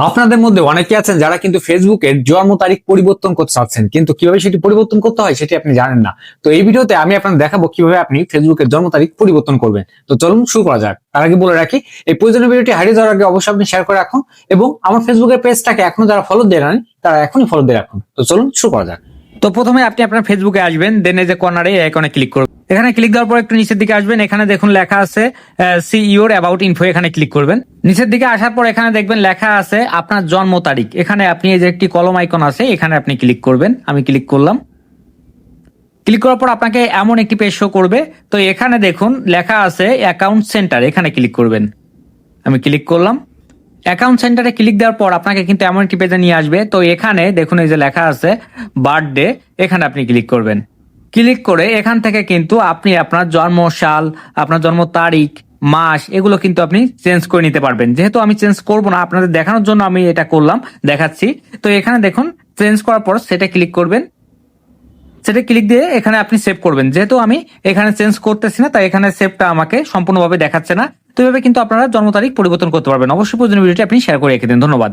আপনাদের মধ্যে অনেকে আছেন যারা কিন্তু ফেসবুকের জন্ম তারিখ পরিবর্তন করতে চাচ্ছেন, কিন্তু কিভাবে সেটি পরিবর্তন করতে হয় সেটি আপনি জানেন না। তো এই ভিডিওতে আমি আপনাদের দেখাবো কিভাবে আপনি ফেসবুকের জন্ম তারিখ পরিবর্তন করবেন। তো চলুন শুরু করা যাক। তার আগে বলে রাখি, এই প্রয়োজনীয় ভিডিওটি হারিয়ে যাওয়ার আগে অবশ্যই আপনি শেয়ার করে রাখুন, এবং আমার ফেসবুকের পেজটাকে এখনো যারা ফলো দিয়ে রাখেন তারা এখনই ফলো দিয়ে রাখুন। তো চলুন শুরু করা যাক। তো প্রথমে আপনি আপনার ফেসবুকে আসবেন, দেন এই যে কর্নারে এই আইকনে ক্লিক করবেন। এখানে ক্লিক দেওয়ার পর একটু নিচের দিকে আসবেন, এখানে দেখুন লেখা আছে সি ইউর অ্যাবাউট ইনফো, এখানে ক্লিক করবেন। নিচের দিকে আসার পর এখানে দেখবেন লেখা আছে আপনার জন্ম তারিখ, এখানে আপনি এই যে একটি কলম আইকন আছে এখানে আপনি ক্লিক করবেন। আমি ক্লিক করলাম। ক্লিক করার পর আপনাকে এমন একটি পেজ শো করবে। তো এখানে দেখুন লেখা আছে অ্যাকাউন্ট সেন্টার, এখানে ক্লিক করবেন। আমি ক্লিক করলাম। অ্যাকাউন্ট সেন্টারে ক্লিক দেওয়ার পর আপনাকে কিন্তু এমন একটি পেজে নিয়ে আসবে। তো এখানে দেখুন এই যে লেখা আছে বার্থডে, এখানে আপনি ক্লিক করবেন। ক্লিক করে এখান থেকে কিন্তু আপনি আপনার জন্ম সাল, আপনার জন্ম তারিখ, মাস, এগুলো কিন্তু আপনি চেঞ্জ করে নিতে পারবেন। যেহেতু আমি চেঞ্জ করব না, আপনাদের দেখানোর জন্য আমি এটা করলাম, দেখাচ্ছি। তো এখানে দেখুন চেঞ্জ করার পর সেটা ক্লিক করবেন। সেটা ক্লিক দিয়ে এখানে আপনি সেভ করবেন। যেহেতু আমি এখানে চেঞ্জ করতেছি না, তাই এখানে সেভটা আমাকে সম্পূর্ণভাবে দেখাচ্ছে না। তো এভাবে কিন্তু আপনারা জন্ম তারিখ পরিবর্তন করতে পারবেন। অবশ্যই প্রয়োজনীয় ভিডিওটি আপনি শেয়ার করে রেখে দিন। ধন্যবাদ।